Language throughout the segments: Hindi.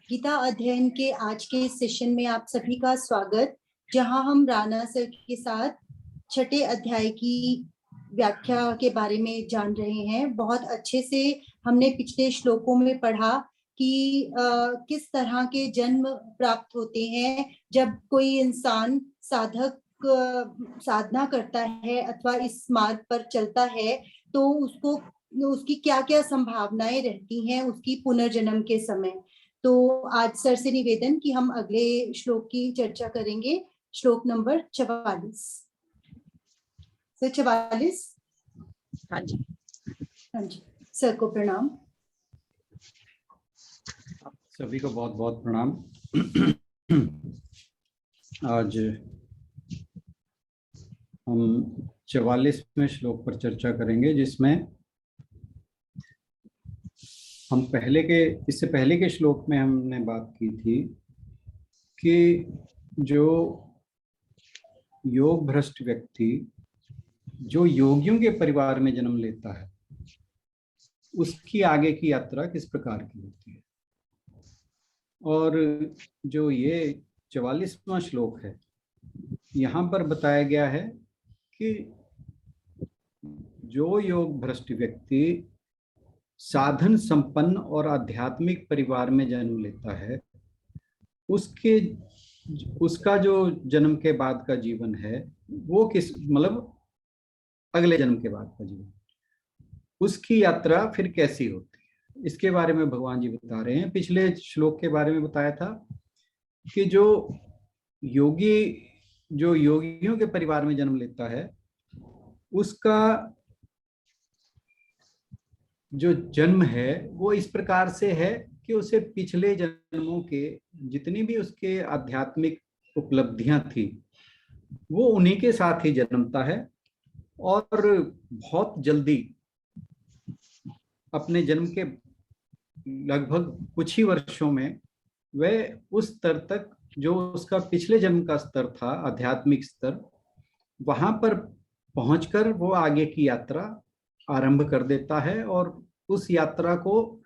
गीता अध्ययन के आज के सेशन में आप सभी का स्वागत, जहां हम राणा सर के साथ छठे अध्याय की व्याख्या के बारे में जान रहे हैं। बहुत अच्छे से हमने पिछले श्लोकों में पढ़ा कि किस तरह के जन्म प्राप्त होते हैं जब कोई इंसान साधक साधना करता है अथवा इस मार्ग पर चलता है, तो उसकी क्या क्या संभावनाएं रहती हैं उसकी पुनर्जन्म के समय। तो आज सर से निवेदन कि हम अगले श्लोक की चर्चा करेंगे, श्लोक नंबर 44। सर 44। हाँ जी, हाँ जी, सर को प्रणाम। सभी को बहुत बहुत प्रणाम। आज हम 44वें श्लोक पर चर्चा करेंगे, जिसमें हम इससे पहले के श्लोक में हमने बात की थी कि जो योग भ्रष्ट व्यक्ति जो योगियों के परिवार में जन्म लेता है, उसकी आगे की यात्रा किस प्रकार की होती है। और जो ये 44वां श्लोक है, यहाँ पर बताया गया है कि जो योग भ्रष्ट व्यक्ति साधन संपन्न और आध्यात्मिक परिवार में जन्म लेता है, उसका जो जन्म के बाद का जीवन है वो अगले जन्म के बाद का जीवन, उसकी यात्रा फिर कैसी होती है, इसके बारे में भगवान जी बता रहे हैं। पिछले श्लोक के बारे में बताया था कि जो योगियों के परिवार में जन्म लेता है, उसका जो जन्म है वो इस प्रकार से है कि उसे पिछले जन्मों के जितनी भी उसके आध्यात्मिक उपलब्धियां थी वो उन्हीं के साथ ही जन्मता है, और बहुत जल्दी अपने जन्म के लगभग कुछ ही वर्षों में वह उस स्तर तक जो उसका पिछले जन्म का स्तर था, आध्यात्मिक स्तर, वहां पर पहुंचकर वो आगे की यात्रा आरंभ कर देता है और उस यात्रा को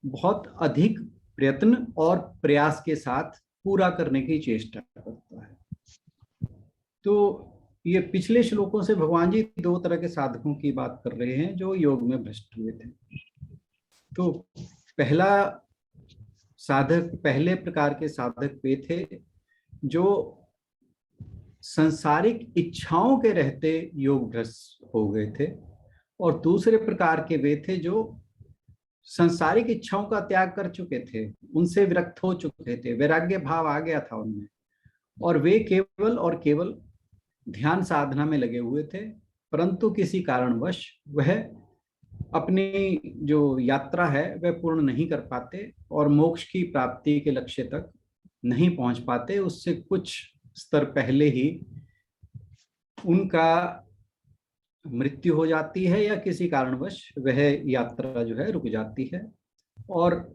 बहुत अधिक प्रयत्न और प्रयास के साथ पूरा करने की चेष्टा करता है। तो ये पिछले श्लोकों से भगवान जी दो तरह के साधकों की बात कर रहे हैं जो योग में भ्रष्ट हुए थे। तो पहले प्रकार के साधक वे थे जो सांसारिक इच्छाओं के रहते योग भ्रष्ट हो गए थे, और दूसरे प्रकार के वे थे जो सांसारिक इच्छाओं का त्याग कर चुके थे, उनसे विरक्त हो चुके थे, वैराग्य भाव आ गया था उनमें, और वे केवल और केवल ध्यान साधना में लगे हुए थे। परंतु किसी कारणवश वह अपनी जो यात्रा है वह पूर्ण नहीं कर पाते और मोक्ष की प्राप्ति के लक्ष्य तक नहीं पहुंच पाते। उससे कुछ स्तर पहले ही उनका मृत्यु हो जाती है या किसी कारणवश वह यात्रा जो है रुक जाती है। और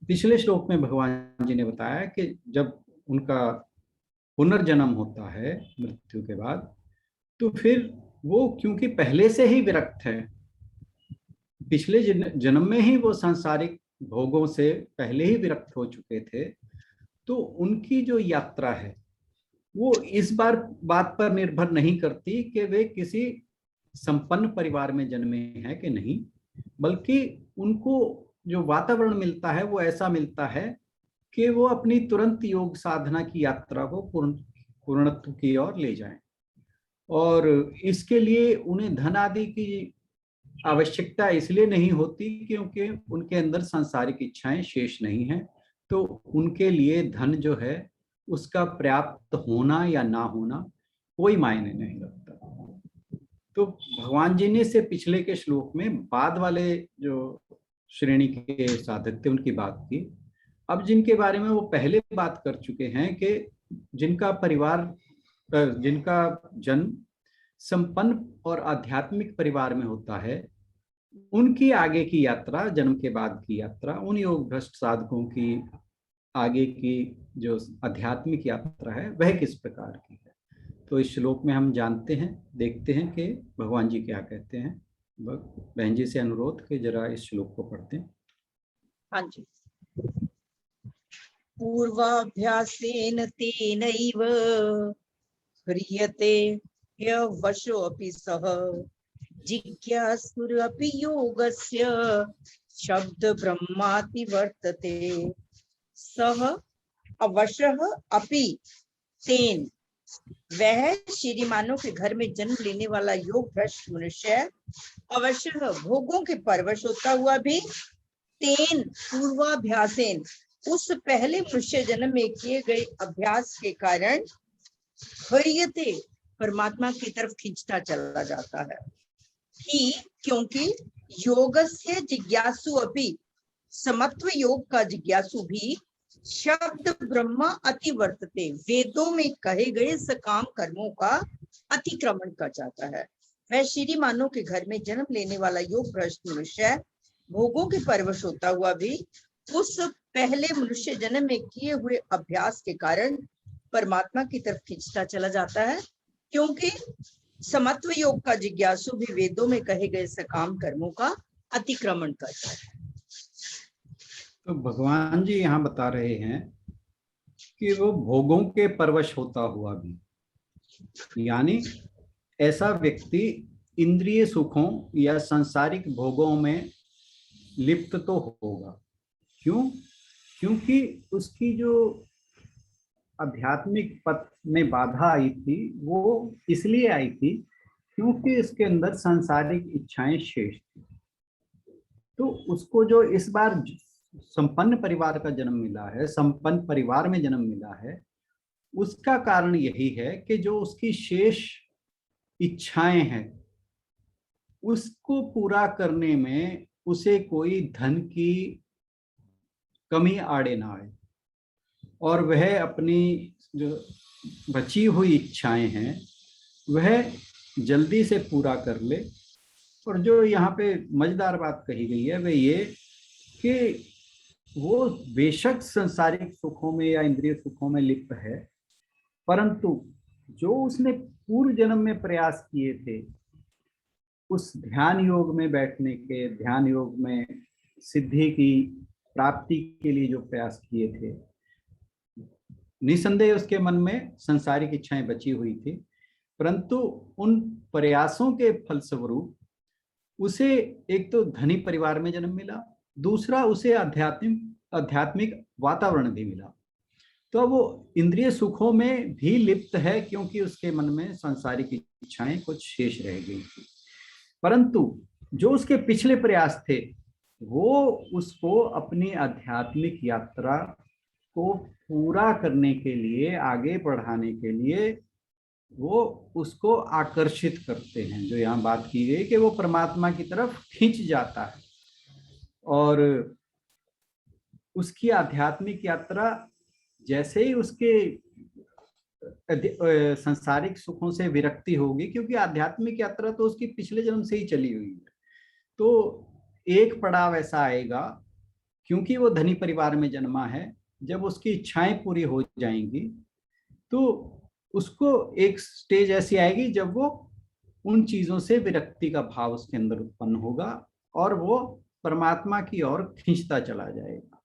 पिछले श्लोक में भगवान जी ने बताया कि जब उनका पुनर्जन्म होता है मृत्यु के बाद, तो फिर वो क्योंकि पहले से ही विरक्त है, पिछले जन्म में ही वो सांसारिक भोगों से पहले ही विरक्त हो चुके थे, तो उनकी जो यात्रा है वो इस बात पर निर्भर नहीं करती कि वे किसी संपन्न परिवार में जन्मे हैं कि नहीं, बल्कि उनको जो वातावरण मिलता है वो ऐसा मिलता है कि वो अपनी तुरंत योग साधना की यात्रा को पूर्णत्व की ओर ले जाएं। और इसके लिए उन्हें धन आदि की आवश्यकता इसलिए नहीं होती क्योंकि उनके अंदर सांसारिक इच्छाएं शेष नहीं हैं, तो उनके लिए धन जो है उसका पर्याप्त होना या ना होना कोई मायने नहीं रखता। तो भगवान जी ने से पिछले के श्लोक में बाद वाले जो श्रेणी के साधक थे उनकी बात की। अब जिनके बारे में वो पहले बात कर चुके हैं कि जिनका जन्म संपन्न और आध्यात्मिक परिवार में होता है, उनकी आगे की यात्रा, जन्म के बाद की यात्रा, उन योग भ्रष्ट साधकों की आगे की जो आध्यात्मिक यात्रा है वह किस प्रकार की है। तो इस श्लोक में हम जानते हैं, देखते हैं कि भगवान जी क्या कहते हैं। बहन जी से अनुरोध कि जरा इस श्लोक को पढ़ते हैं। हाँ जी। पूर्वाभ्यासेन तेनैव ह्रियते ह्यवशोऽपि सः जिज्ञासुरपि योगस्य शब्द ब्रह्माति वर्तते। सह अवशः अपि तेन, वह श्रीमानों के घर में जन्म लेने वाला योग भ्रष्ट मनुष्य अवश्य भोगों के परवश होता हुआ भी तेन पूर्वाभ्यासेन, उस पहले मनुष्य जन्म में किए गए अभ्यास के कारण ह्रियते, परमात्मा की तरफ खींचता चला जाता है। कि क्योंकि योगस्य जिज्ञासु अपि, समत्व योग का जिज्ञासु भी शब्द ब्रह्म अति वर्तते, वेदों में कहे गए सकाम कर्मों का अतिक्रमण कर जाता है। वह श्रीमानों के घर में जन्म लेने वाला योग भ्रष्ट मनुष्य भोगों के परवश होता हुआ भी उस पहले मनुष्य जन्म में किए हुए अभ्यास के कारण परमात्मा की तरफ खींचता चला जाता है। क्योंकि समत्व योग का जिज्ञासु भी वेदों में कहे गए सकाम कर्मों का अतिक्रमण करता है। तो भगवान जी यहाँ बता रहे हैं कि वो भोगों के परवश होता हुआ भी, यानी ऐसा व्यक्ति इंद्रिय सुखों या सांसारिक भोगों में लिप्त तो होगा। क्यों? क्योंकि उसकी जो आध्यात्मिक पथ में बाधा आई थी वो इसलिए आई थी क्योंकि इसके अंदर सांसारिक इच्छाएं शेष थी। तो उसको जो इस बार संपन्न परिवार का जन्म मिला है, संपन्न परिवार में जन्म मिला है, उसका कारण यही है कि जो उसकी शेष इच्छाएं हैं उसको पूरा करने में उसे कोई धन की कमी आड़े ना आए और वह अपनी जो बची हुई इच्छाएं हैं वह जल्दी से पूरा कर ले। और जो यहाँ पे मजेदार बात कही गई है वह ये कि वो बेशक सांसारिक सुखों में या इंद्रिय सुखों में लिप्त है, परंतु जो उसने पूर्व जन्म में प्रयास किए थे उस ध्यान योग में बैठने के, ध्यान योग में सिद्धि की प्राप्ति के लिए जो प्रयास किए थे, निसंदेह उसके मन में सांसारिक इच्छाएं बची हुई थी, परंतु उन प्रयासों के फलस्वरूप उसे एक तो धनी परिवार में जन्म मिला, दूसरा उसे आध्यात्मिक वातावरण भी मिला। तो वो इंद्रिय सुखों में भी लिप्त है क्योंकि उसके मन में सांसारिक इच्छाएं कुछ शेष रह गई थी, परंतु जो उसके पिछले प्रयास थे वो उसको अपनी आध्यात्मिक यात्रा को पूरा करने के लिए, आगे बढ़ाने के लिए वो उसको आकर्षित करते हैं। जो यहाँ बात की गई कि वो परमात्मा की तरफ खींच जाता है और उसकी आध्यात्मिक यात्रा जैसे ही उसके सांसारिक सुखों से विरक्ति होगी, क्योंकि आध्यात्मिक यात्रा तो उसकी पिछले जन्म से ही चली हुई है, तो एक पड़ाव ऐसा आएगा क्योंकि वो धनी परिवार में जन्मा है, जब उसकी इच्छाएं पूरी हो जाएंगी तो उसको एक स्टेज ऐसी आएगी जब वो उन चीजों से विरक्ति का भाव उसके अंदर उत्पन्न होगा और वो परमात्मा की ओर खींचता चला जाएगा।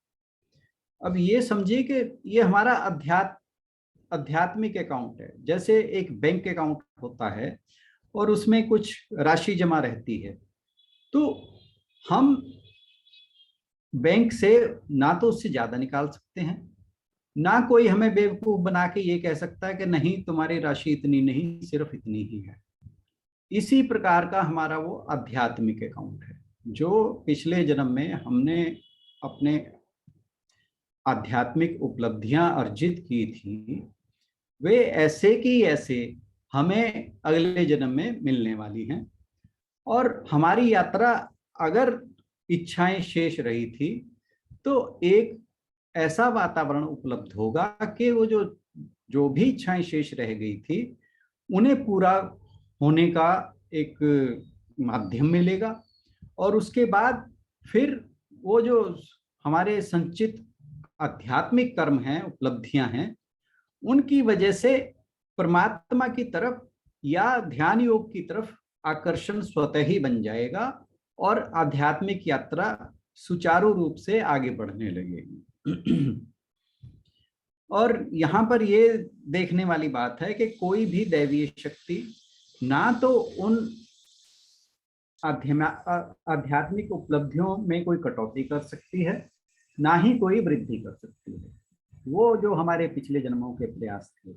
अब ये समझिए कि ये हमारा आध्यात्मिक अकाउंट है। जैसे एक बैंक अकाउंट होता है और उसमें कुछ राशि जमा रहती है, तो हम बैंक से ना तो उससे ज्यादा निकाल सकते हैं, ना कोई हमें बेवकूफ बना के ये कह सकता है कि नहीं तुम्हारी राशि इतनी नहीं, सिर्फ इतनी ही है। इसी प्रकार का हमारा वो आध्यात्मिक अकाउंट है। जो पिछले जन्म में हमने अपने आध्यात्मिक उपलब्धियां अर्जित की थी वे ऐसे की ऐसे हमें अगले जन्म में मिलने वाली हैं। और हमारी यात्रा अगर इच्छाएं शेष रही थी तो एक ऐसा वातावरण उपलब्ध होगा कि वो जो भी इच्छाएं शेष रह गई थी उन्हें पूरा होने का एक माध्यम मिलेगा। और उसके बाद फिर वो जो हमारे संचित आध्यात्मिक कर्म हैं, उपलब्धियां हैं, उनकी वजह से परमात्मा की तरफ या ध्यान योग की तरफ आकर्षण स्वतः ही बन जाएगा और आध्यात्मिक यात्रा सुचारू रूप से आगे बढ़ने लगेगी। और यहाँ पर ये देखने वाली बात है कि कोई भी दैवीय शक्ति ना तो उन आध्यात्मिक उपलब्धियों में कोई कटौती कर सकती है, ना ही कोई वृद्धि कर सकती है। वो जो हमारे पिछले जन्मों के प्रयास थे,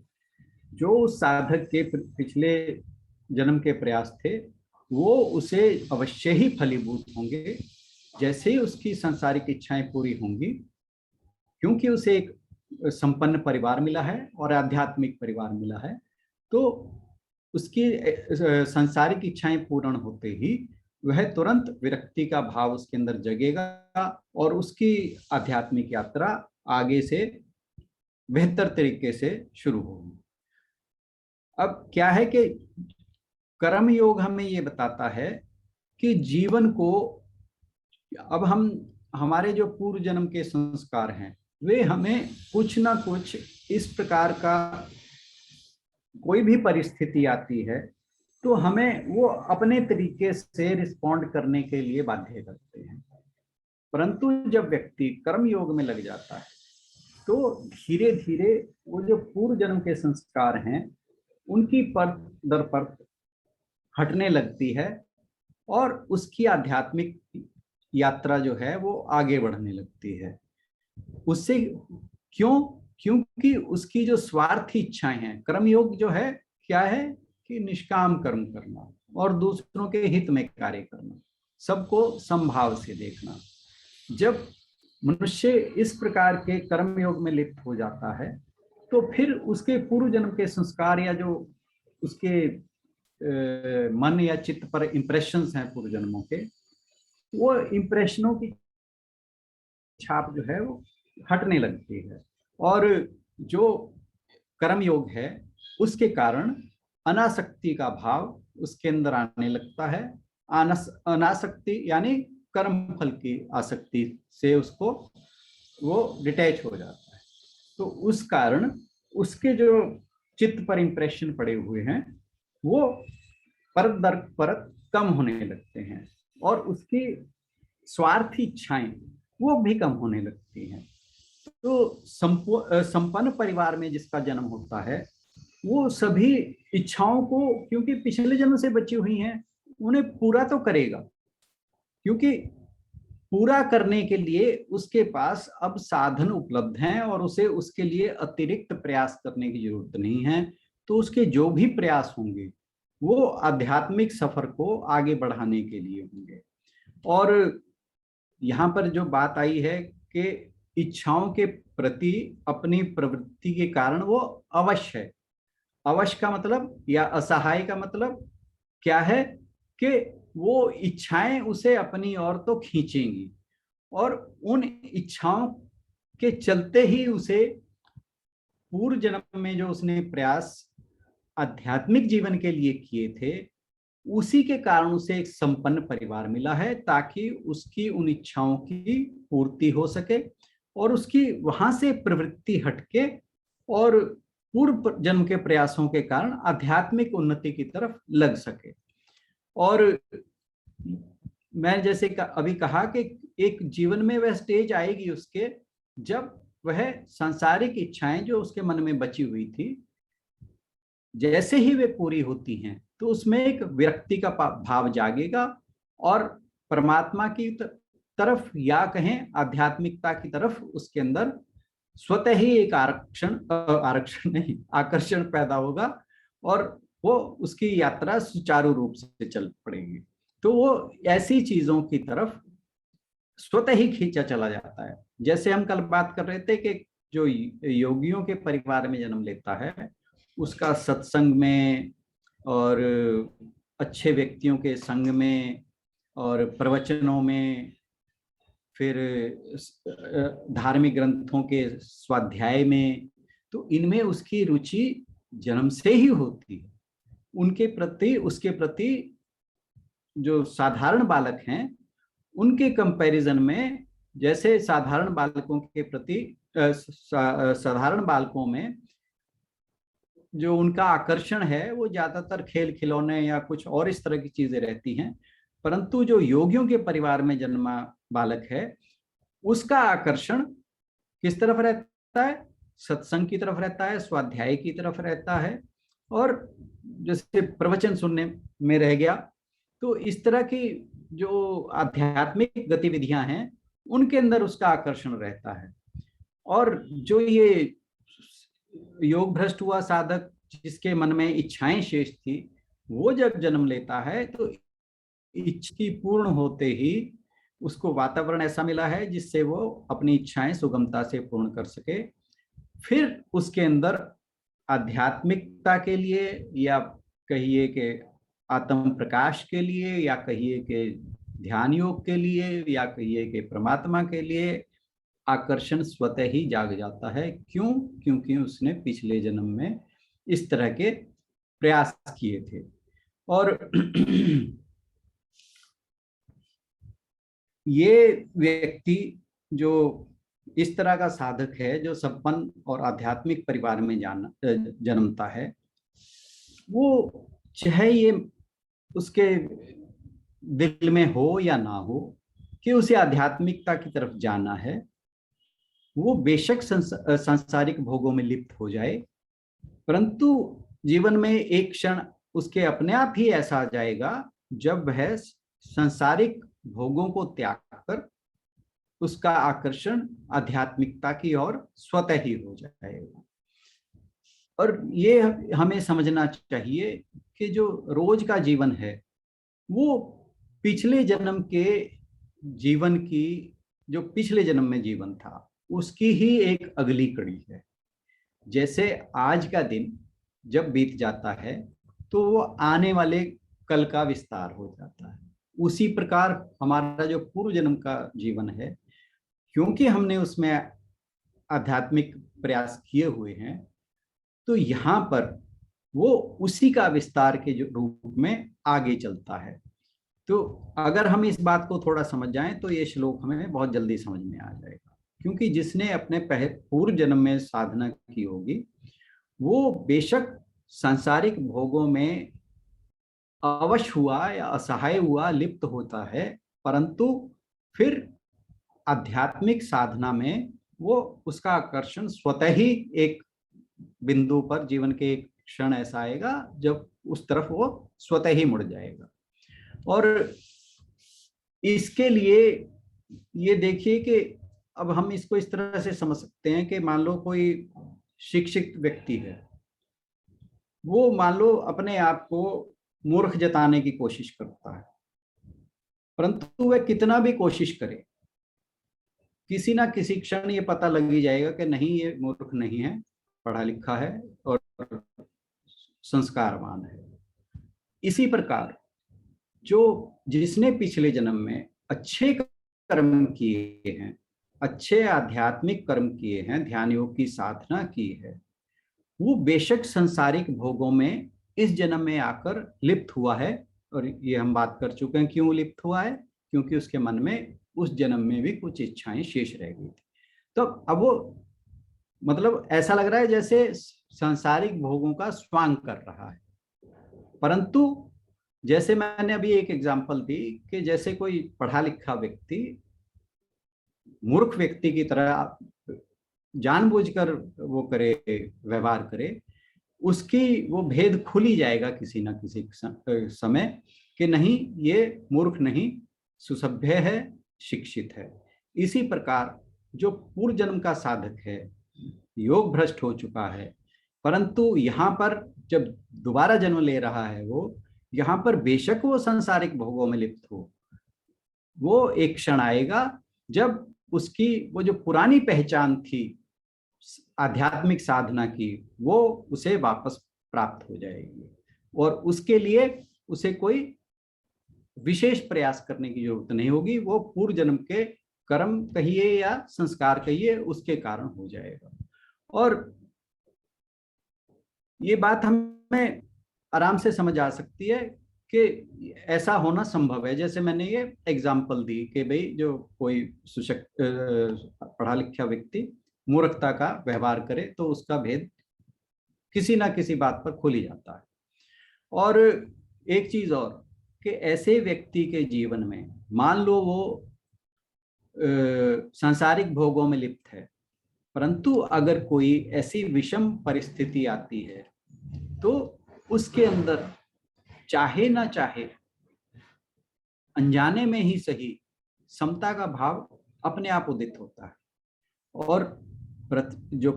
जो उस साधक के पिछले जन्म के प्रयास थे, वो उसे अवश्य ही फलीभूत होंगे जैसे ही उसकी सांसारिक इच्छाएं पूरी होंगी, क्योंकि उसे एक संपन्न परिवार मिला है और आध्यात्मिक परिवार मिला है। तो उसकी सांसारिक इच्छाएं पूर्ण होते ही वह तुरंत विरक्ति का भाव उसके अंदर जगेगा और उसकी आध्यात्मिक यात्रा आगे से बेहतर तरीके से शुरू होगी। अब क्या है कि कर्म योग हमें ये बताता है कि जीवन को, अब हमारे जो पूर्व जन्म के संस्कार हैं वे हमें कुछ ना कुछ इस प्रकार का, कोई भी परिस्थिति आती है तो हमें वो अपने तरीके से रिस्पॉन्ड करने के लिए बाध्य करते हैं। परंतु जब व्यक्ति कर्म योग में लग जाता है तो धीरे धीरे वो जो पूर्व जन्म के संस्कार हैं उनकी परत दर परत हटने लगती है और उसकी आध्यात्मिक यात्रा जो है वो आगे बढ़ने लगती है। उससे क्योंकि उसकी जो स्वार्थी इच्छाएं हैं, कर्मयोग जो है क्या है कि निष्काम कर्म करना और दूसरों के हित में कार्य करना, सबको समभाव से देखना। जब मनुष्य इस प्रकार के कर्मयोग में लिप्त हो जाता है तो फिर उसके पूर्व जन्म के संस्कार या जो उसके मन या चित्त पर इंप्रेशंस हैं पूर्व जन्मों के, वो इंप्रेशनों की छाप जो है वो हटने लगती है और जो कर्म योग है उसके कारण अनासक्ति का भाव उसके अंदर आने लगता है। अनासक्ति यानी कर्म फल की आसक्ति से उसको वो डिटैच हो जाता है। तो उस कारण उसके जो चित्त पर इंप्रेशन पड़े हुए हैं वो परत दर परत कम होने लगते हैं और उसकी स्वार्थी इच्छाएं वो भी कम होने लगती हैं। तो संपन्न परिवार में जिसका जन्म होता है वो सभी इच्छाओं को, क्योंकि पिछले जन्म से बची हुई हैं, उन्हें पूरा तो करेगा, क्योंकि पूरा करने के लिए उसके पास अब साधन उपलब्ध हैं और उसे उसके लिए अतिरिक्त प्रयास करने की जरूरत नहीं है। तो उसके जो भी प्रयास होंगे वो आध्यात्मिक सफर को आगे बढ़ाने के लिए होंगे। और यहाँ पर जो बात आई है कि इच्छाओं के प्रति अपनी प्रवृत्ति के कारण वो अवश्य है। अवश्य का मतलब या असहाय का मतलब क्या है कि वो इच्छाएं उसे अपनी ओर तो खींचेंगी और उन इच्छाओं के चलते ही उसे पूर्व जन्म में जो उसने प्रयास आध्यात्मिक जीवन के लिए किए थे उसी के कारण उसे एक संपन्न परिवार मिला है, ताकि उसकी उन इच्छाओं की पूर्ति हो सके और उसकी वहां से प्रवृत्ति हटके और पूर्व जन्म के प्रयासों के कारण आध्यात्मिक उन्नति की तरफ लग सके। और मैं जैसे अभी कहा कि एक जीवन में वह स्टेज आएगी उसके, जब वह सांसारिक इच्छाएं जो उसके मन में बची हुई थी जैसे ही वे पूरी होती हैं तो उसमें एक विरक्ति का भाव जागेगा और परमात्मा की तरफ या कहें आध्यात्मिकता की तरफ उसके अंदर स्वतः ही एक आकर्षण पैदा होगा और वो उसकी यात्रा सुचारू रूप से चल पड़ेगी। तो वो ऐसी चीजों की तरफ स्वतः ही खींचा चला जाता है। जैसे हम कल बात कर रहे थे कि जो योगियों के परिवार में जन्म लेता है उसका सत्संग में और अच्छे व्यक्तियों के संग में और प्रवचनों में, फिर धार्मिक ग्रंथों के स्वाध्याय में, तो इनमें उसकी रुचि जन्म से ही होती है। उनके प्रति, उसके प्रति जो साधारण बालक हैं उनके कंपैरिजन में, जैसे साधारण बालकों के प्रति साधारण बालकों में जो उनका आकर्षण है वो ज्यादातर खेल खिलौने या कुछ और इस तरह की चीजें रहती हैं, परंतु जो योगियों के परिवार में जन्मा बालक है उसका आकर्षण किस तरफ रहता है? सत्संग की तरफ रहता है, स्वाध्याय की तरफ रहता है, और जैसे प्रवचन सुनने में रह गया। तो इस तरह की जो आध्यात्मिक गतिविधियां हैं उनके अंदर उसका आकर्षण रहता है। और जो ये योग भ्रष्ट हुआ साधक जिसके मन में इच्छाएं शेष थी, वो जब जन्म लेता है तो इच्छा की पूर्ण होते ही उसको वातावरण ऐसा मिला है जिससे वो अपनी इच्छाएं सुगमता से पूर्ण कर सके। फिर उसके अंदर आध्यात्मिकता के लिए, या कहिए कि आत्म प्रकाश के लिए, या कहिए कि ध्यान योग के लिए, या कहिए कि परमात्मा के लिए आकर्षण स्वतः ही जाग जाता है। क्यों? क्योंकि उसने पिछले जन्म में इस तरह के प्रयास किए थे। और ये व्यक्ति जो इस तरह का साधक है, जो संपन्न और आध्यात्मिक परिवार में जन्मता है, वो चाहे ये उसके दिल में हो या ना हो कि उसे आध्यात्मिकता की तरफ जाना है, वो बेशक सांसारिक भोगों में लिप्त हो जाए, परंतु जीवन में एक क्षण उसके अपने आप ही ऐसा आ जाएगा जब वह सांसारिक भोगों को त्याग कर उसका आकर्षण आध्यात्मिकता की ओर स्वतः ही हो जाएगा। और ये हमें समझना चाहिए कि जो रोज का जीवन है वो पिछले जन्म के जीवन की, जो पिछले जन्म में जीवन था उसकी ही एक अगली कड़ी है। जैसे आज का दिन जब बीत जाता है तो वो आने वाले कल का विस्तार हो जाता है, उसी प्रकार हमारा जो पूर्व जन्म का जीवन है, क्योंकि हमने उसमें आध्यात्मिक प्रयास किए हुए हैं, तो यहाँ पर वो उसी का विस्तार के जो रूप में आगे चलता है। तो अगर हम इस बात को थोड़ा समझ जाएं तो ये श्लोक हमें बहुत जल्दी समझ में आ जाएगा। क्योंकि जिसने अपने पूर्व जन्म में साधना की होगी वो बेशक सांसारिक भोगों में अवश हुआ या असहाय हुआ लिप्त होता है, परंतु फिर आध्यात्मिक साधना में वो उसका आकर्षण स्वतः ही एक बिंदु पर, जीवन के एक क्षण ऐसा आएगा जब उस तरफ वो स्वतः ही मुड़ जाएगा। और इसके लिए ये देखिए कि अब हम इसको इस तरह से समझ सकते हैं कि मान लो कोई शिक्षित व्यक्ति है, वो मान लो अपने आप को मूर्ख जताने की कोशिश करता है, परंतु वह कितना भी कोशिश करे किसी ना किसी क्षण ये पता लग ही जाएगा कि नहीं, ये मूर्ख नहीं है, पढ़ा लिखा है और संस्कारवान है। इसी प्रकार जो जिसने पिछले जन्म में अच्छे कर्म किए हैं, अच्छे आध्यात्मिक कर्म किए हैं, ध्यान योग की साधना की है, वो बेशक सांसारिक भोगों में इस जन्म में आकर लिप्त हुआ है। और ये हम बात कर चुके हैं क्यों लिप्त हुआ है, क्योंकि उसके मन में उस जन्म में भी कुछ इच्छाएं शेष रह गई थी। तो अब वो मतलब ऐसा लग रहा है जैसे सांसारिक भोगों का स्वांग कर रहा है, परंतु जैसे मैंने अभी एक एग्जांपल दी कि जैसे कोई पढ़ा लिखा व्यक्ति मूर्ख व्यक्ति की तरह जानबूझकर वो करे, व्यवहार करे, उसकी वो भेद खुल ही जाएगा किसी ना किसी समय कि नहीं, ये मूर्ख नहीं, सुसभ्य है, शिक्षित है। इसी प्रकार जो पूर्व जन्म का साधक है, योग भ्रष्ट हो चुका है, परंतु यहाँ पर जब दोबारा जन्म ले रहा है, वो यहाँ पर बेशक वो सांसारिक भोगों में लिप्त हो, वो एक क्षण आएगा जब उसकी वो जो पुरानी पहचान थी आध्यात्मिक साधना की, वो उसे वापस प्राप्त हो जाएगी और उसके लिए उसे कोई विशेष प्रयास करने की जरूरत नहीं होगी। वो पूर्व जन्म के कर्म कहिए या संस्कार कहिए, उसके कारण हो जाएगा। और ये बात हमें आराम से समझ आ सकती है कि ऐसा होना संभव है। जैसे मैंने ये एग्जाम्पल दी कि भाई जो कोई पढ़ा लिखा व्यक्ति मूर्खता का व्यवहार करे तो उसका भेद किसी ना किसी बात पर खुल ही जाता है। और एक चीज और कि ऐसे व्यक्ति के जीवन में मान लो वो सांसारिक भोगों में लिप्त है, परंतु अगर कोई ऐसी विषम परिस्थिति आती है तो उसके अंदर चाहे ना चाहे, अनजाने में ही सही, समता का भाव अपने आप उदित होता है और जो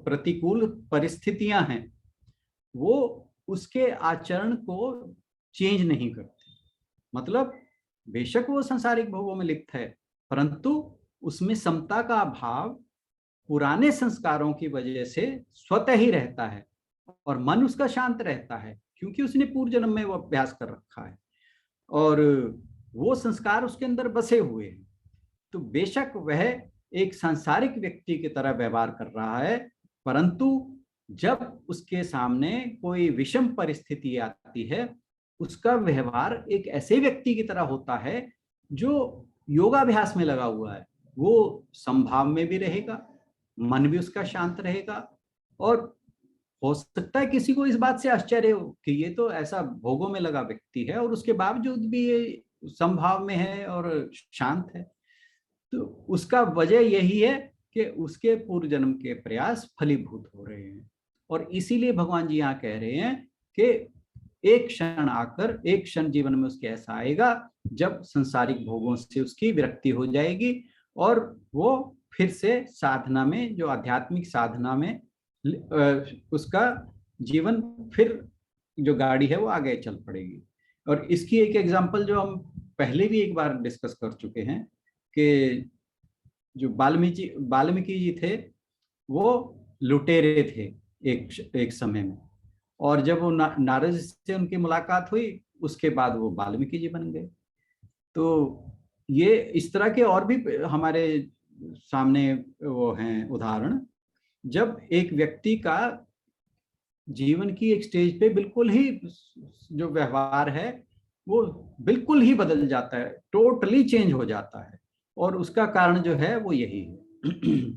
प्रतिकूल परिस्थितियां हैं वो उसके आचरण को चेंज नहीं करती। मतलब बेशक वो सांसारिक भोगों में लिप्त है, परंतु उसमें समता का भाव पुराने संस्कारों की वजह से स्वतः ही रहता है और मन उसका शांत रहता है, क्योंकि उसने पूर्व जन्म में वो अभ्यास कर रखा है और वो संस्कार उसके अंदर बसे हुए हैं। तो बेशक वह एक सांसारिक व्यक्ति की तरह व्यवहार कर रहा है, परंतु जब उसके सामने कोई विषम परिस्थिति आती है, उसका व्यवहार एक ऐसे व्यक्ति की तरह होता है जो योगाभ्यास में लगा हुआ है। वो समभाव में भी रहेगा, मन भी उसका शांत रहेगा और हो सकता है किसी को इस बात से आश्चर्य हो कि ये तो ऐसा भोगों में लगा व्यक्ति है और उसके बावजूद भी ये समभाव में है और शांत है। तो उसका वजह यही है कि उसके पूर्व जन्म के प्रयास फलीभूत हो रहे हैं और इसीलिए भगवान जी यहाँ कह रहे हैं कि एक क्षण जीवन में उसके ऐसा आएगा जब संसारिक भोगों से उसकी विरक्ति हो जाएगी और वो फिर से साधना में, जो आध्यात्मिक साधना में उसका जीवन फिर जो गाड़ी है वो आगे चल पड़ेगी। और इसकी एक एग्जांपल जो हम पहले भी एक बार डिस्कस कर चुके हैं कि जो वाल्मीकि जी थे वो लुटेरे थे एक समय में, और जब वो नारद से उनकी मुलाकात हुई उसके बाद वो वाल्मीकि जी बन गए। तो ये इस तरह के और भी हमारे सामने वो हैं उदाहरण, जब एक व्यक्ति का जीवन की एक स्टेज पे बिल्कुल ही जो व्यवहार है वो बिल्कुल ही बदल जाता है, टोटली चेंज हो जाता है और उसका कारण जो है वो यही है।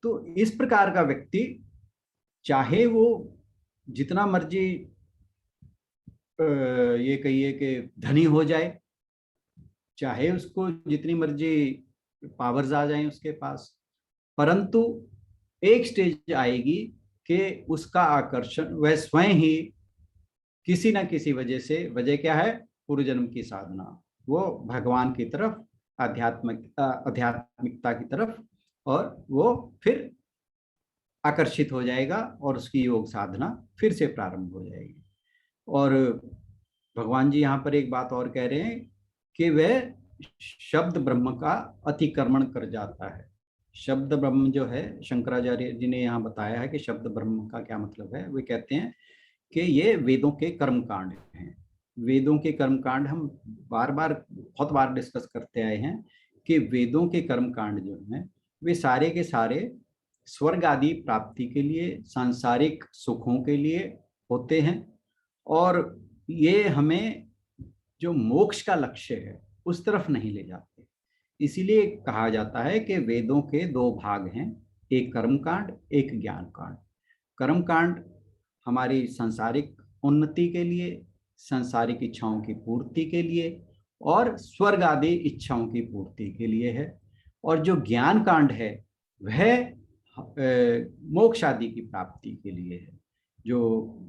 तो इस प्रकार का व्यक्ति चाहे वो जितना मर्जी ये कहिए कि धनी हो जाए, चाहे उसको जितनी मर्जी पावर्स आ जाएं उसके पास, परंतु एक स्टेज आएगी कि उसका आकर्षण वह स्वयं ही किसी ना किसी वजह से, वजह क्या है, पूर्व जन्म की साधना, वो भगवान की तरफ, आध्यात्मिकता की तरफ, और वो फिर आकर्षित हो जाएगा और उसकी योग साधना फिर से प्रारंभ हो जाएगी। और भगवान जी यहाँ पर एक बात और कह रहे हैं कि वह शब्द ब्रह्म का अतिक्रमण कर जाता है। शब्द ब्रह्म जो है, शंकराचार्य जी ने यहाँ बताया है कि शब्द ब्रह्म का क्या मतलब है। वे कहते हैं कि ये वेदों के कर्मकांड हैं। वेदों के कर्मकांड हम बहुत बार डिस्कस करते आए हैं कि वेदों के कर्मकांड जो हैं वे सारे के सारे स्वर्ग आदि प्राप्ति के लिए, सांसारिक सुखों के लिए होते हैं और ये हमें जो मोक्ष का लक्ष्य है उस तरफ नहीं ले जाते। इसीलिए कहा जाता है कि वेदों के दो भाग हैं, एक कर्मकांड, एक ज्ञान कांड। कर्मकांड हमारी सांसारिक उन्नति के लिए, सांसारिक इच्छाओं की पूर्ति के लिए और स्वर्ग आदि इच्छाओं की पूर्ति के लिए है, और जो ज्ञान कांड है वह मोक्ष आदि की प्राप्ति के लिए है। जो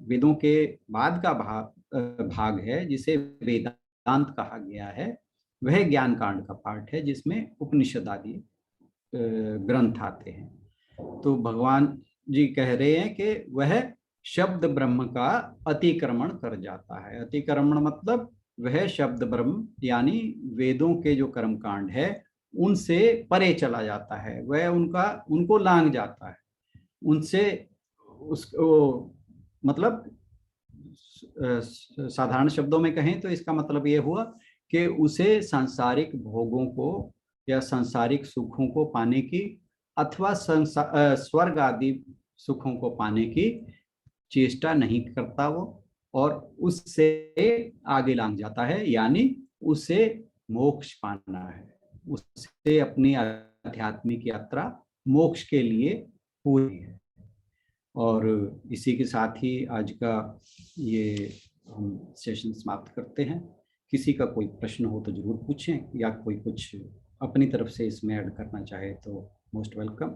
वेदों के बाद का भाग है जिसे वेदांत कहा गया है, वह ज्ञान कांड का पार्ट है जिसमें उपनिषद आदि ग्रंथ आते हैं। तो भगवान जी कह रहे हैं कि वह शब्द ब्रह्म का अतिक्रमण कर जाता है। अतिक्रमण मतलब वह शब्द ब्रह्म यानी वेदों के जो कर्मकांड है उनसे परे चला जाता है, वह उनको लांघ जाता है, उनसे मतलब साधारण शब्दों में कहें तो इसका मतलब ये हुआ कि उसे सांसारिक भोगों को या सांसारिक सुखों को पाने की अथवा स्वर्ग आदि सुखों को पाने की चेष्टा नहीं करता वो, और उससे आगे लांघ जाता है, यानी उसे मोक्ष पाना है, उससे अपनी आध्यात्मिक यात्रा मोक्ष के लिए पूरी है। और इसी के साथ ही आज का ये हम सेशन समाप्त करते हैं। किसी का कोई प्रश्न हो तो जरूर पूछें या कोई कुछ अपनी तरफ से इसमें ऐड करना चाहे तो मोस्ट वेलकम।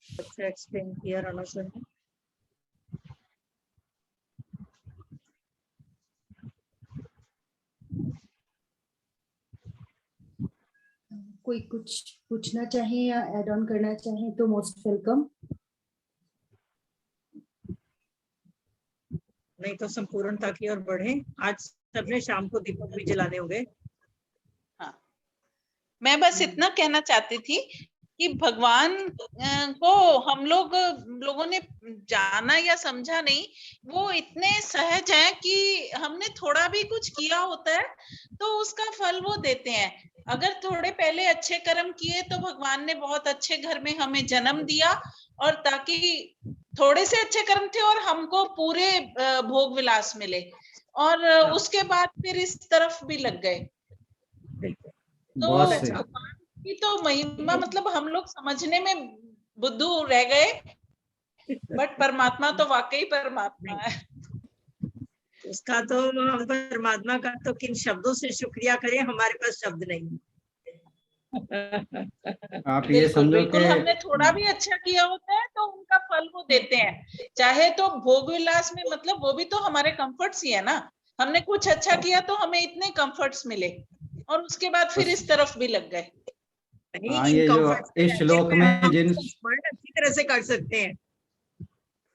अच्छा एक्सप्लेन किया राणा सर ने। कोई कुछ पूछना चाहे या ऐड ऑन करना चाहे तो मोस्ट वेलकम। नहीं तो संपूर्णता की ओर बढ़े। आज सबने शाम को दीपक भी जलाने होंगे। हाँ, मैं बस इतना कहना चाहती थी कि भगवान को हम लोगों ने जाना या समझा नहीं, वो इतने सहज हैं कि हमने थोड़ा भी कुछ किया होता है तो उसका फल वो देते हैं। अगर थोड़े पहले अच्छे कर्म किए तो भगवान ने बहुत अच्छे घर में हमें जन्म दिया, और ताकि थोड़े से अच्छे कर्म थे और हमको पूरे भोग विलास मिले, और उसके बाद फिर इस तरफ भी लग गए। तो बहुत सही। भगवान की तो महिमा मतलब हम लोग समझने में बुद्धू रह गए, बट परमात्मा तो वाकई परमात्मा है। उसका तो हम परमात्मा का तो किन शब्दों से शुक्रिया करें, हमारे पास शब्द नहीं। आप ये बिल्कुल समझो बिल्कुल, कि हमने थोड़ा भी अच्छा किया होता है तो उनका फल वो देते हैं। चाहे तो भोग विलास में मतलब वो भी तो हमारे कंफर्ट्स ही है ना। हमने कुछ अच्छा किया तो हमें इतने कंफर्ट्स मिले, और उसके बाद फिर इस तरफ भी लग गए। हाँ, ये जो इस श्लोक में अच्छी तरह से कर सकते हैं।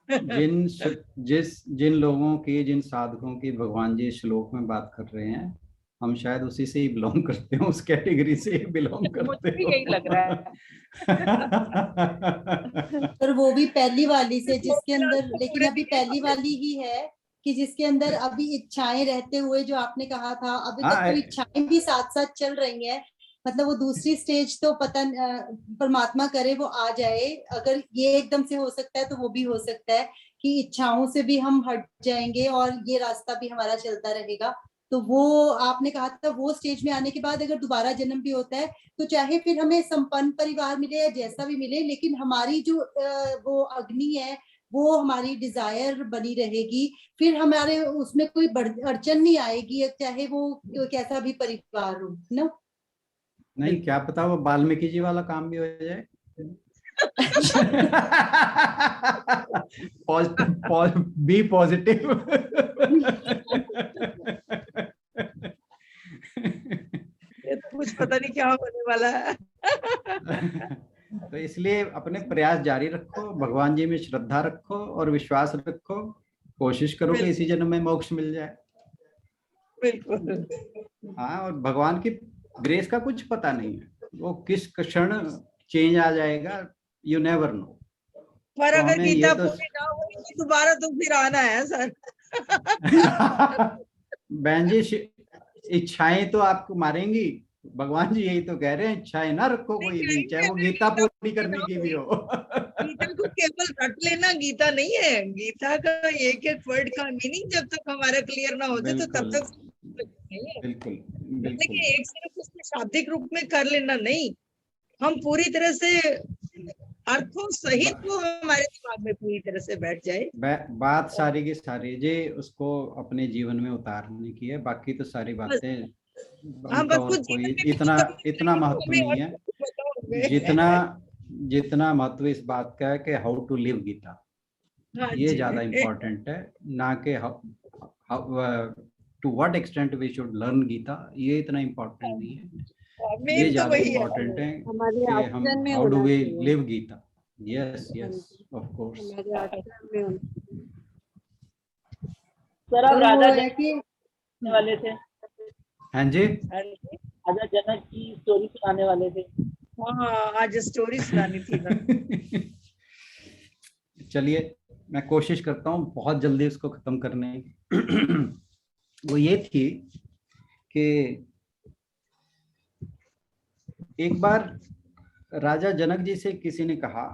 जिन लोगों की, जिन साधकों की भगवान जी इस श्लोक में बात कर रहे हैं, हम शायद उसी से ही बिलोंग करते हैं, उस कैटेगरी से ही बिलोंग करते मुझे भी यही लग रहा है। पर वो भी पहली वाली से जिसके अंदर, लेकिन अभी पहली वाली ही है कि जिसके अंदर अभी इच्छाएं रहते हुए, जो आपने कहा था अभी तक तो इच्छाएं भी साथ साथ चल रही हैं। मतलब वो दूसरी स्टेज तो पता परमात्मा करे वो आ जाए। अगर ये एकदम से हो सकता है तो वो भी हो सकता है कि इच्छाओं से भी हम हट जाएंगे और ये रास्ता भी हमारा चलता रहेगा। तो वो आपने कहा था वो स्टेज में आने के बाद अगर दोबारा जन्म भी होता है तो चाहे फिर हमें संपन्न परिवार मिले या जैसा भी मिले, लेकिन हमारी जो वो अग्नि है, वो हमारी डिजायर बनी रहेगी। फिर हमारे उसमें कोई अड़चन नहीं आएगी, चाहे वो कैसा भी परिवार हो ना। नहीं, क्या पता वो वाल्मीकि जी वाला काम भी हो जाए। Be positive. ये तो कुछ पता नहीं क्या होने वाला है। तो इसलिए अपने प्रयास जारी रखो, भगवान जी में श्रद्धा रखो और विश्वास रखो। कोशिश करो कि इसी जन्म में मोक्ष मिल जाए। बिल्कुल। हाँ, और भगवान की ग्रेस का कुछ पता नहीं है, वो किस क्षण चेंज आ जाएगा, यू नेवर नो। पर तो अगर हमें गीता ये तो पूरी ना हुई तो दोबारा तो फिर आना है सर। बहन जी, इच्छाएं तो आपको मारेंगी। भगवान जी यही तो कह रहे हैं, इच्छाएं ना रखो कोई भी, चाहे वो गीता पूरी करने की भी हो। गीता को केवल रट लेना गीता नहीं है। गीता का एक एक वर्ड का मीनिंग जब तक हमारा क्लियर ना होता तो तब तक नहीं है। बिल्कुल लेकिन बिल्कुल। एक सिर्फ उसको शाब्दिक रूप में कर लेना नहीं, हम पूरी तरह से अर्थों सहित वो हमारे दिमाग में पूरी तरह से बैठ जाए। बात सारी की सारी जी उसको अपने जीवन में उतारने की है, बाकी तो सारी बातें हाँ, उनका बस और वो कोई जीवन में इतना महत्व नहीं है। जितना महत्व इस बात का है कि हाउ टू लिव गीता, ये ज्यादा इम्पोर्टेंट है, ना कि to what extent we should learn Gita. ये इतना इम्पोर्टेंट नहीं है। ये ज्यादा इम्पोर्टेंट है कि हम how do we live Gita. Yes yes of course. Sir आप राजा जनक वाले थे। हाँ जी, राजा जनक की स्टोरी सुनाने वाले थे। हाँ, आज स्टोरी सुनानी थी ना। चलिए मैं कोशिश करता हूँ बहुत जल्दी उसको खत्म करने की। वो ये थी कि एक बार राजा जनक जी से किसी ने कहा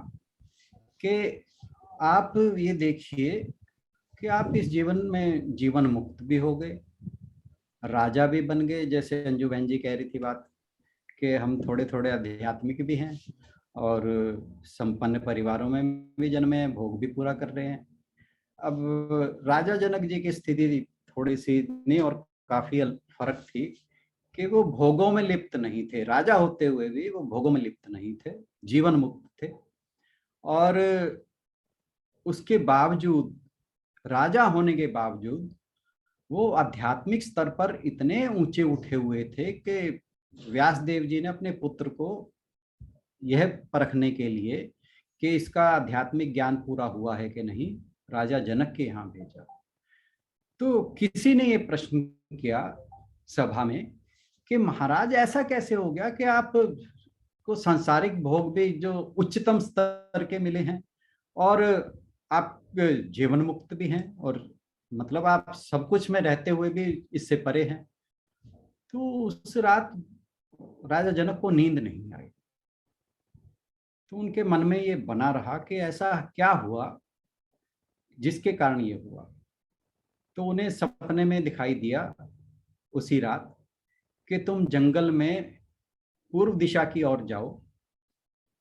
कि आप ये देखिए कि आप इस जीवन में जीवन मुक्त भी हो गए, राजा भी बन गए, जैसे अंजू बहन जी कह रही थी बात कि हम थोड़े थोड़े आध्यात्मिक भी हैं और संपन्न परिवारों में भी जन्मे हैं, भोग भी पूरा कर रहे हैं। अब राजा जनक जी की स्थिति थोड़ी सी नहीं और काफी फर्क थी कि वो भोगों में लिप्त नहीं थे, राजा होते हुए भी वो भोगों में लिप्त नहीं थे, जीवन मुक्त थे। और उसके बावजूद, राजा होने के बावजूद, वो आध्यात्मिक स्तर पर इतने ऊंचे उठे हुए थे कि व्यास देव जी ने अपने पुत्र को यह परखने के लिए कि इसका आध्यात्मिक ज्ञान पूरा हुआ है कि नहीं, राजा जनक के यहाँ भेजा। तो किसी ने ये प्रश्न किया सभा में कि महाराज ऐसा कैसे हो गया कि आप को सांसारिक भोग भी जो उच्चतम स्तर के मिले हैं और आप जीवन मुक्त भी हैं, और मतलब आप सब कुछ में रहते हुए भी इससे परे हैं। तो उस रात राजा जनक को नींद नहीं आई। तो उनके मन में ये बना रहा कि ऐसा क्या हुआ जिसके कारण ये हुआ। तो उन्हें सपने में दिखाई दिया उसी रात कि तुम जंगल में पूर्व दिशा की ओर जाओ,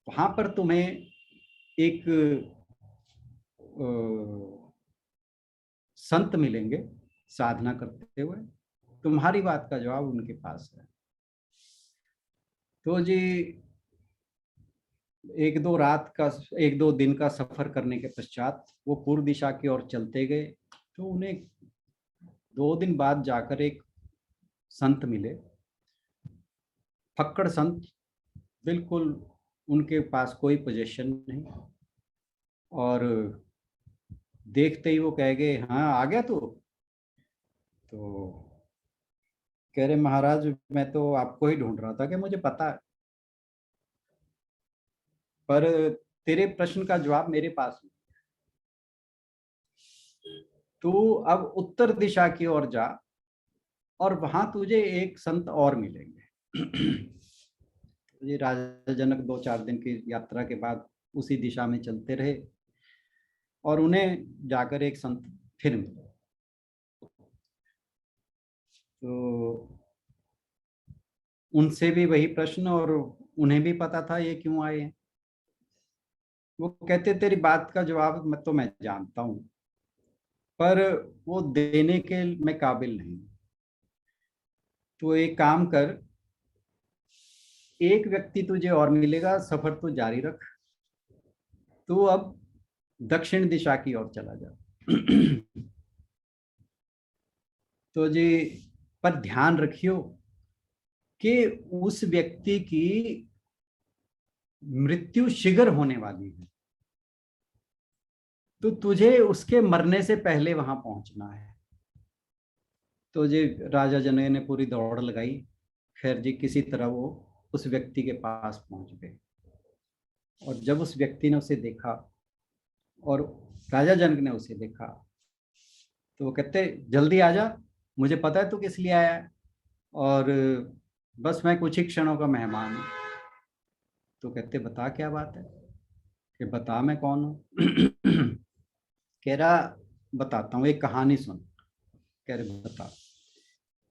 वहां पर तुम्हें एक संत मिलेंगे साधना करते हुए, तुम्हारी बात का जवाब उनके पास है। तो जी एक दो दिन का सफर करने के पश्चात वो पूर्व दिशा की ओर चलते गए। तो उन्हें 2 दिन बाद जाकर एक संत मिले, फक्कड़ संत, बिल्कुल उनके पास कोई पोजीशन नहीं, और देखते ही वो कह गए, हाँ आ गया तू? तो कह रहे, महाराज मैं तो आपको ही ढूंढ रहा था कि मुझे पता है, पर तेरे प्रश्न का जवाब मेरे पास नहीं। तू अब उत्तर दिशा की ओर जा और वहां तुझे एक संत और मिलेंगे। ये राजा जनक 2-4 दिन की यात्रा के बाद उसी दिशा में चलते रहे और उन्हें जाकर एक संत फिर मिले। तो उनसे भी वही प्रश्न, और उन्हें भी पता था ये क्यों आए हैं। वो कहते, तेरी बात का जवाब मैं जानता हूं, पर वो देने के मैं काबिल नहीं। तो एक काम कर, एक व्यक्ति तुझे और मिलेगा, सफर तो जारी रख, तू अब दक्षिण दिशा की ओर चला जा। तो जी पर ध्यान रखियो कि उस व्यक्ति की मृत्यु शीघ्र होने वाली है, तो तुझे उसके मरने से पहले वहां पहुंचना है। तो जी राजा जनक ने पूरी दौड़ लगाई। खैर जी किसी तरह वो उस व्यक्ति के पास पहुंच गए, और जब उस व्यक्ति ने उसे देखा और राजा जनक ने उसे देखा, तो वो कहते, जल्दी आ जा, मुझे पता है तू किस लिए आया है, और बस मैं कुछ ही क्षणों का मेहमान हूँ। तो कहते, बता क्या बात है? कि बता मैं कौन हूँ? कह रहा, बताता हूँ, एक कहानी सुन। कह रहे, बता।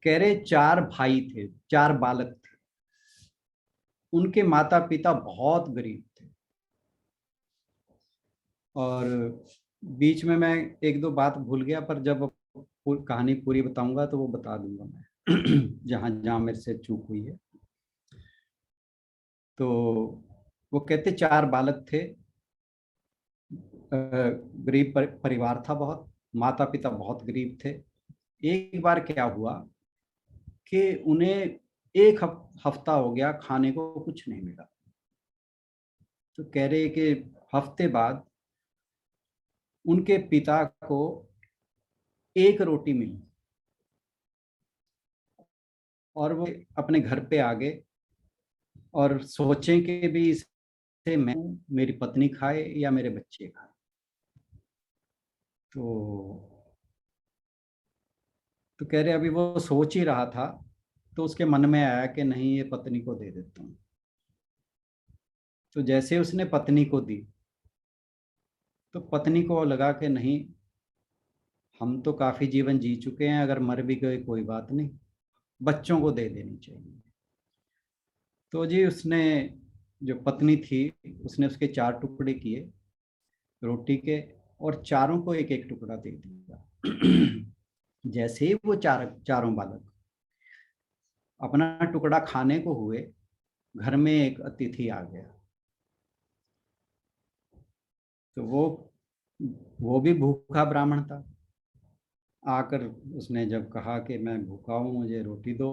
कह रहे, 4 भाई थे, 4 बालक थे, उनके माता पिता बहुत गरीब थे। और बीच में मैं 1-2 बात भूल गया, पर जब कहानी पूरी बताऊंगा तो वो बता दूंगा मैं, जहां जहां मेरे से चूक हुई है। तो वो कहते 4 बालक थे, गरीब परिवार था बहुत, माता पिता बहुत गरीब थे। एक बार क्या हुआ कि उन्हें एक हफ्ता हो गया खाने को कुछ नहीं मिला। तो कह रहे कि हफ्ते बाद उनके पिता को एक रोटी मिली, और वो अपने घर पे आ गए और सोचें कि भी इसे मैं, मेरी पत्नी खाए या मेरे बच्चे खाए। तो कह रहे अभी वो सोच ही रहा था, तो उसके मन में आया कि नहीं, ये पत्नी को दे देता हूँ। तो जैसे उसने पत्नी को दी, तो पत्नी को लगा कि नहीं, हम तो काफी जीवन जी चुके हैं, अगर मर भी गए कोई बात नहीं, बच्चों को दे देनी चाहिए। तो जी उसने, जो पत्नी थी, उसने उसके 4 टुकड़े किए रोटी के, और चारों को एक एक टुकड़ा दे दिया। जैसे ही वो चारों बालक अपना टुकड़ा खाने को हुए, घर में एक अतिथि आ गया। तो वो भी भूखा ब्राह्मण था। आकर उसने जब कहा कि मैं भूखा हूँ, मुझे रोटी दो,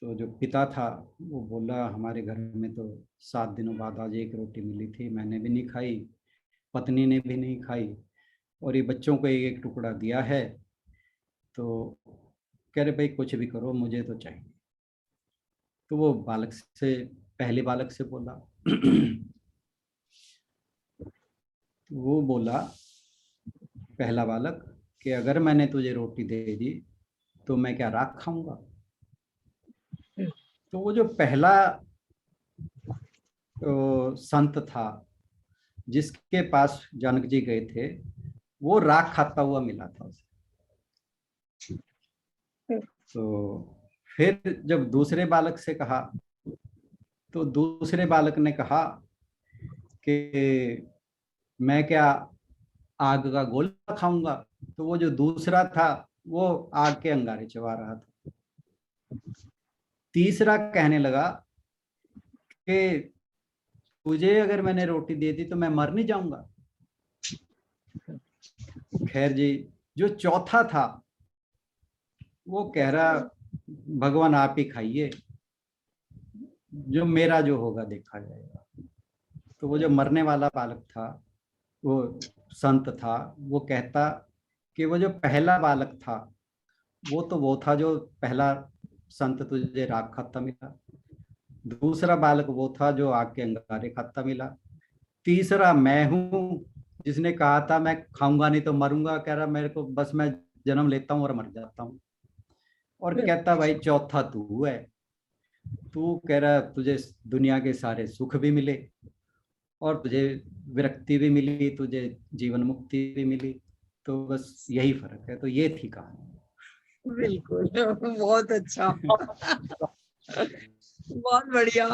तो जो पिता था वो बोला, हमारे घर में तो 7 दिनों बाद आज एक रोटी मिली थी, मैंने भी नहीं खाई, पत्नी ने भी नहीं खाई, और ये बच्चों को एक एक टुकड़ा दिया है। तो कह रहे भाई कुछ भी करो, मुझे तो चाहिए। तो वो पहले बालक से बोला वो बोला पहला बालक कि अगर मैंने तुझे रोटी दे दी तो मैं क्या राख खाऊंगा? तो वो जो पहला संत था जिसके पास जनक जी गए थे, वो राख खाता हुआ मिला था उसे। तो फिर जब दूसरे बालक से कहा, तो दूसरे बालक ने कहा कि मैं क्या आग का गोला खाऊंगा? तो वो जो दूसरा था वो आग के अंगारे चबा रहा था। तीसरा कहने लगा कि तुझे अगर मैंने रोटी दे दी तो मैं मर नहीं जाऊंगा। खैर जी, जो चौथा था वो कह रहा, भगवान आप ही खाइए, जो मेरा जो होगा देखा जाएगा। तो वो जो मरने वाला बालक था, वो संत था, वो कहता कि वो जो पहला बालक था वो था जो पहला संत तुझे राख खाता मिला, दूसरा बालक वो था जो आग के अंगारे खाता मिला, तीसरा मैं हूँ जिसने कहा था मैं खाऊंगा नहीं तो मरूंगा, कह रहा मेरे को बस मैं जन्म लेता हूँ और मर जाता हूँ। और कहता भाई चौथा तू है, तू कह रहा तुझे दुनिया के सारे सुख भी मिले और तुझे विरक्ति भी मिली, तुझे जीवन मुक्ति भी मिली, तो बस यही फर्क है। तो ये थी कहानी। बिल्कुल, बहुत अच्छा। बहुत बढ़िया।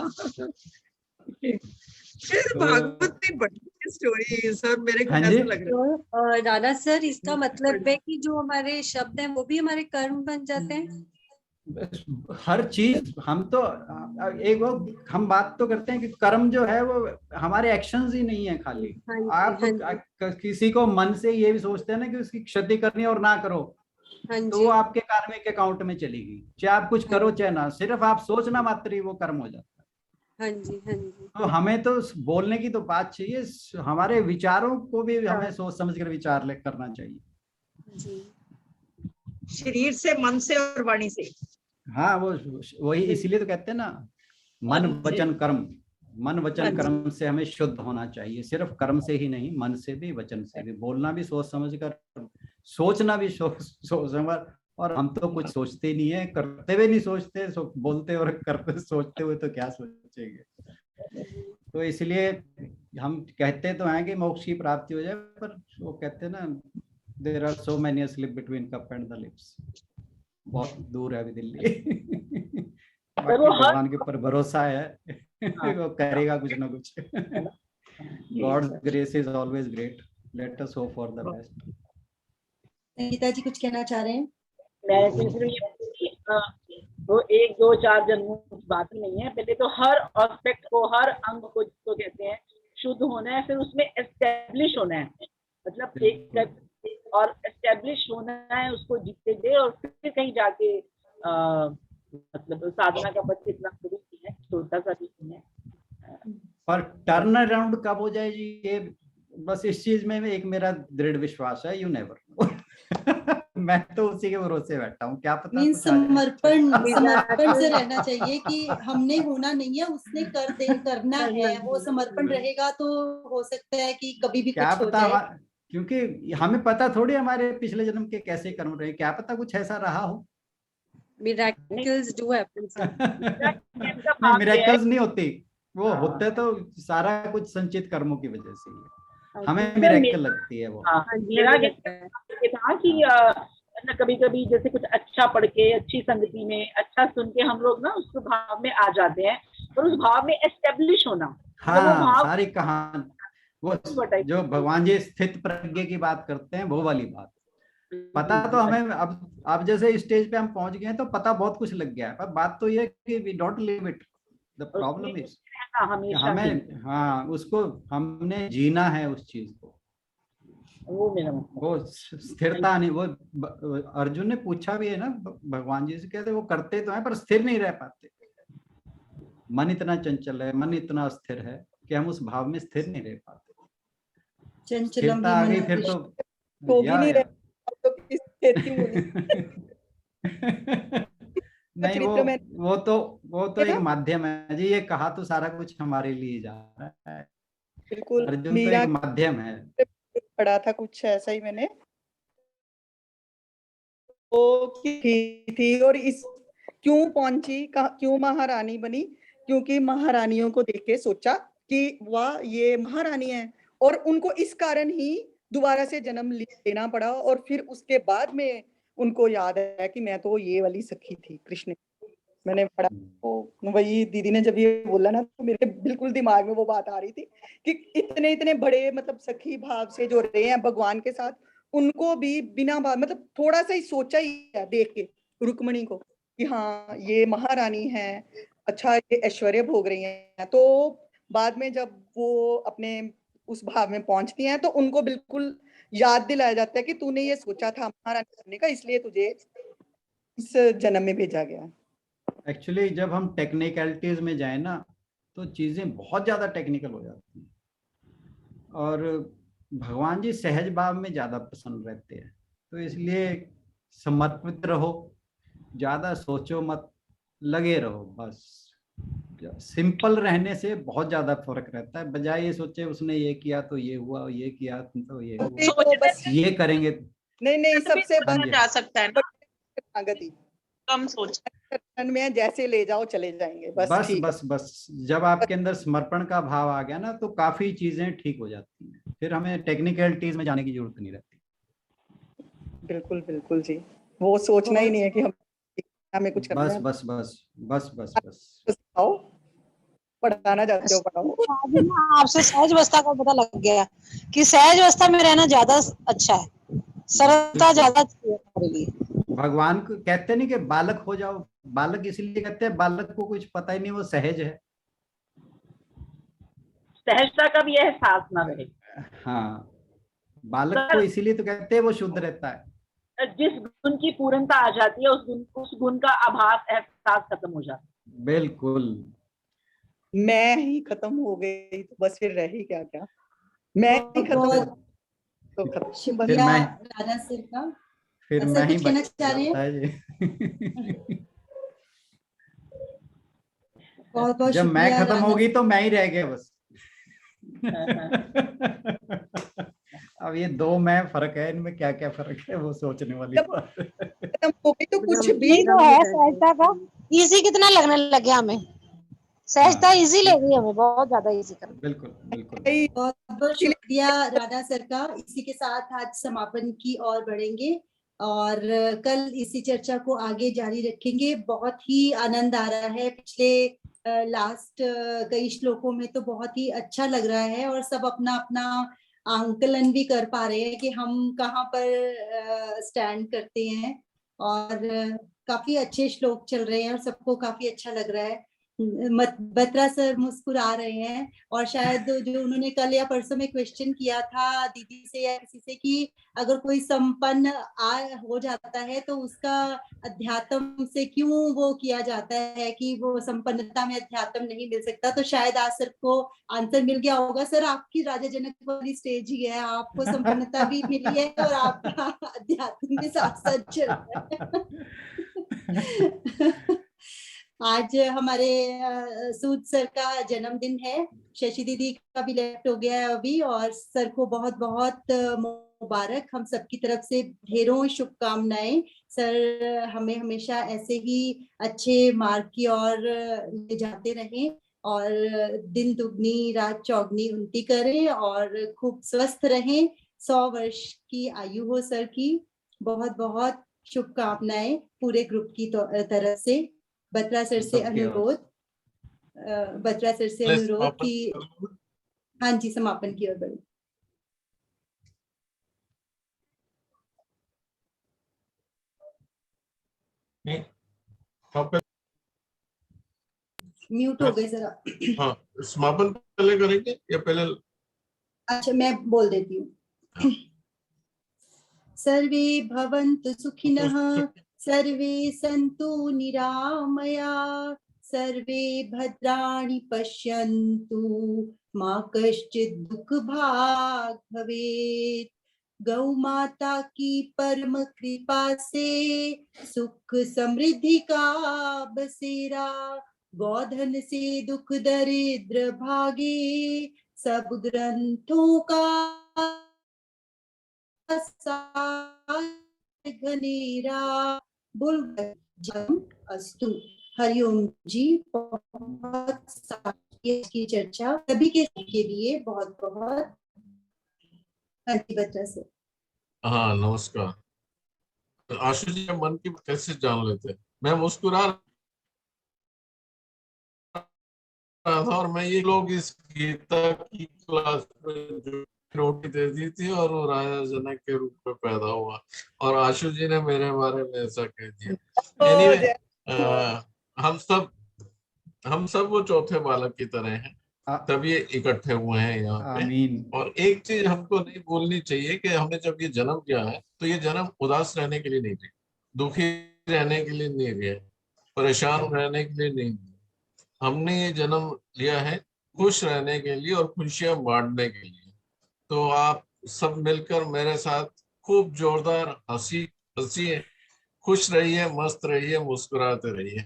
फिर भागवत में बड़ी स्टोरी सर, मेरे को ऐसा लग रहा है। राणा सर, इसका मतलब है कि जो हमारे शब्द हैं वो भी हमारे कर्म बन जाते हैं। हर चीज हम तो एक वो हम बात तो करते हैं कि कर्म जो है वो हमारे एक्शंस ही नहीं है खाली। आप किसी को मन से ये भी सोचते हैं ना कि उसकी क्षति करनी है और ना करो, तो वो आपके कार्मिक अकाउंट में चलेगी, चाहे आप कुछ करो चाहे ना, सिर्फ आप सोचना मात्र ही वो कर्म हो जाता है। हाँ जी, हाँ जी। तो हमें तो बोलने की तो बात चाहिए, हमारे विचारों को भी हमें सोच समझ कर विचार करना चाहिए जी। शरीर से, मन से और वाणी से। हाँ, वही इसीलिए तो कहते हैं ना, मन वचन कर्म, मन वचन कर्म से हमें शुद्ध होना चाहिए, सिर्फ कर्म से ही नहीं, मन से भी, वचन से भी। बोलना भी सोच समझ कर, सोचना भी सोच समझ। और हम तो कुछ सोचते नहीं है, करते हुए नहीं सोचते, बोलते और करते सोचते हुए तो क्या सोचेंगे। तो इसलिए हम कहते तो हैं कि मोक्ष की प्राप्ति हो जाए, पर वो कहते हैं ना, there are so many slip between cup and the lips. बहुत दूर है अभी दिल्ली। बाकी भगवान के ऊपर भरोसा है, वो करेगा कुछ ना कुछ। God's grace is always great, let us hope for the best. Sangeeta ji कुछ कहना चाह रहे हैं? मैं तो 1 2 4 जन्मों की बात ही नहीं है। पहले तो हर एस्पेक्ट को, हर अंग को, जिसको कहते हैं, शुद्ध होना है, फिर उसमें एस्टेब्लिश होना है। मतलब एक और एस्टेब्लिश होना है, उसको जीते दे, और फिर कहीं जाके मतलब साधना का पथ इतना शुरू है, छोटा सा भी है। पर टर्न अराउंड कब हो जाए जी, ये बस इस चीज में एक मेरा दृढ़ विश्वास है, यू नेवर। मैं तो उसी के भरोसे बैठा हूँ, क्या पता। समर्पण से रहना चाहिए कि हमने होना नहीं है, उसने करना है। वो समर्पण रहेगा तो हो सकता है कि कभी भी क्या कुछ पता हो जाए। क्योंकि हमें पता थोड़ी हमारे पिछले जन्म के कैसे कर्म रहे, क्या पता कुछ ऐसा रहा हो। Miracles do happen. नहीं, मिरेकल्स नहीं होती, वो होते तो सारा कुछ संचित कर्मों की वजह से ही, हमें मिरेकल लगती है वो। मेरा ये था कि मतलब कभी कभी जैसे कुछ अच्छा पढ़ के, अच्छी संगति में, अच्छा सुन के हम लोग ना उस भाव में आ जाते हैं, और उस भाव में एस्टेब्लिश होना। हाँ, सारी कहानी वो जो भगवान जी स्थित प्रज्ञ की बात करते हैं, वो वाली बात। पता तो हमें अब जैसे स्टेज पे हम पहुंच गए हैं तो पता बहुत कुछ लग गया है, पर बात तो ये है कि we don't live it. The problem is हमेशा ही, हमें, हाँ, उसको हमने जीना है उस चीज को। वो मेरा मतलब। वो स्थिरता नहीं, वो अर्जुन ने पूछा भी है ना भगवान जी से, कहते वो करते तो हैं पर स्थिर नहीं रह पाते। मन इतना चंचल है, मन इतना अस्थिर है कि हम उस भाव में स्थिर नहीं रह पाते। चंचलम स्थिरता ही आ मन गई फिर तो होगी नहीं या। तो किस खेती बोली नहीं, चरित्र में वो तो एक ना, माध्यम है जी, ये कहा तो सारा कुछ हमारे लिए जा रहा है। बिल्कुल अर्जुन तो एक मीरा माध्यम है। पढ़ा था कुछ ऐसा ही मैंने, वो थी और इस क्यों पहुंची, क्यों महारानी बनी, क्योंकि महारानियों को देख के सोचा कि वाह ये महारानी है, और उनको इस कारण ही दोबारा से जन्म लेना पड़ा, और फिर उसके बाद में उनको याद आया कि मैं तो ये वाली सखी थी कृष्ण। मैंने पढ़ा तो वही दीदी ने जब ये बोला ना तो मेरे बिल्कुल दिमाग में वो बात आ रही थी कि इतने इतने बड़े मतलब सखी भाव से जो रहे हैं भगवान के साथ, उनको भी बिना बात मतलब थोड़ा सा ही सोचा ही है देख के रुक्मणी को कि हाँ ये महारानी है, अच्छा ये ऐश्वर्य भोग रही हैं। तो बाद में जब वो अपने उस भाव में पहुंचती हैं तो उनको बिल्कुल याद दिलाया जाता है कि तूने ये सोचा था महारानी बनने का, इसलिए तुझे इस जन्म में भेजा गया। एक्चुअली जब हम टेक्निकलिटीज में जाए ना तो चीजें बहुत ज्यादा टेक्निकल हो जाती हैं, और भगवान जी सहज भाव में ज्यादा पसंद रहते हैं। तो इसलिए समर्पित रहो, ज्यादा सोचो मत, लगे रहो बस। सिंपल रहने से बहुत ज्यादा फर्क रहता है, बजाय ये सोचे उसने ये किया तो ये हुआ, ये किया तो ये हुआ, तो बस ये करेंगे। नहीं नहीं, सबसे हाँ सोचा जी, जा सकता है ना, गति कम सोच। में जैसे ले जाओ चले जाएंगे, बस बस ठीक। बस बस जब आपके अंदर समर्पण का भाव आ गया ना तो काफी चीजें ठीक हो जाती हैं, फिर हमें टेक्निकलिटीज में जाने की जरूरत नहीं रहती। बिल्कुल बिल्कुल जी, वो सोचना ही नहीं है कि हम हमें कुछ करना बस है। बस बस बस बस बस बस आओ, पढ़ाना चाहते हो पढ़ाओ। आज ना आपसे सहज अवस्था का पता लग गया कि सहज अवस्था में रहना ज्यादा अच्छा है, सरलता ज्यादा अच्छी है हमारे लिए। भगवान को कहते नहीं कि बालक हो जाओ, बालक इसलिए कहते हैं, बालक को कुछ पता ही नहीं, वो सहज है। सहजता का भी एहसास ना रहे। हाँ, बालक को इसीलिए तो कहते हैं वो शुद्ध रहता है। जिस गुण की पूर्णता आ जाती है उस गुण का आभास एहसास खत्म हो जाता है। बिल्कुल। मैं ही खत्म हो गई तो बस फिर रही क्या क्या, मैं ही खत्म हो बहुत तो खत्म बस। शुक्रिया राणा सर का। फिर सर मैं ही कुछ कहना चाह रहे हैं? बहुत बहुत जब मैं शुक्रिया खत्म राणा होगी सर। तो मैं ही रह गया बस। अब ये दो मैं फर्क है, इनमें क्या क्या फर्क है वो सोचने वाली जब बात है। खत्म हो गई तो कुछ भी यही तो है सहजता का, इजी कितना लगने लग गया हमें, सहजता इजी लगी हमें, बहुत ज्यादा इजी कर। बिल्कुल बिल्कुल। बहुत बहुत शुक्रिया राणा सर का। इसी के साथ आज समापन की ओर बढ़ेंगे और कल इसी चर्चा को आगे जारी रखेंगे। बहुत ही आनंद आ रहा है, पिछले लास्ट कई श्लोकों में तो बहुत ही अच्छा लग रहा है और सब अपना अपना आंकलन भी कर पा रहे हैं कि हम कहाँ पर स्टैंड करते हैं, और काफी अच्छे श्लोक चल रहे हैं और सबको काफी अच्छा लग रहा है। बत्रा सर मुस्कुरा रहे हैं, और शायद जो उन्होंने कल या परसों में क्वेश्चन किया था दीदी से या किसी से कि अगर कोई संपन्न हो जाता है तो उसका अध्यात्म से क्यों वो किया जाता है कि वो संपन्नता में अध्यात्म नहीं मिल सकता, तो शायद आज सर को आंसर मिल गया होगा। सर आपकी राजा जनक वाली स्टेज ही है, आपको संपन्नता भी मिली है और आपका अध्यात्म भी साथ साथ चल रहा है। आज हमारे सूद सर का जन्मदिन है, शशि दीदी का भी लेफ्ट हो गया है अभी, और सर को बहुत बहुत मुबारक हम सबकी तरफ से, ढेरों शुभकामनाएं। सर हमें हमेशा ऐसे ही अच्छे मार्ग की ओर ले जाते रहें और दिन दुगनी रात चौगनी उन्नति करें और खूब स्वस्थ रहें। 100 वर्ष की आयु हो सर की। बहुत बहुत शुभकामनाएं पूरे ग्रुप की तरफ से। बत्रा सर से अनुरोध, बत्रा सर से अनुरोध कि हाँ जी समापन की ओर बढ़े। नहीं, हाँ, म्यूट हो गए जरा। हाँ, समापन पहले करेंगे या पहले? अच्छा, मैं बोल देती हूँ। सर्वे भवन्तु सुखिनः, सर्वे सन्तु निरामया, सर्वे भद्राणि पश्यन्तु, मा कश्चित् दुःखभाग् भवेत्। गौ माता की परम कृपा से सुख समृद्धि का बसेरा, गोधन से दुख दरिद्र भागे, सब ग्रंथों का घनेरा बुलजम अस्तु। हरिओम जी। बहुत सारी की चर्चा सभी के लिए बहुत बहुत बत्रा से। हाँ, नमस्कार। आशु जी, मन की कैसे जान लेते? मैं मुस्कुरा रहा था और मैं ये लोग इस गीता की क्लास में जो रोटी दे दी थी और वो राजा जनक के रूप में पैदा हुआ, और आशु जी ने मेरे बारे में ऐसा कह दिया। एनीवे, हम सब वो चौथे बालक की तरह हैं, तब ये इकट्ठे हुए हैं यहाँ पे। और एक चीज हमको नहीं भूलनी चाहिए कि हमें जब ये जन्म लिया है तो ये जन्म उदास रहने के लिए नहीं लिया, दुखी रहने के लिए नहीं लिया, परेशान रहने के लिए नहीं लिया। हमने ये जन्म लिया है खुश रहने के लिए और खुशियां बांटने के लिए। तो आप सब मिलकर मेरे साथ खूब जोरदार हंसिए, खुश रहिए, मस्त रहिए, मुस्कुराते रहिए।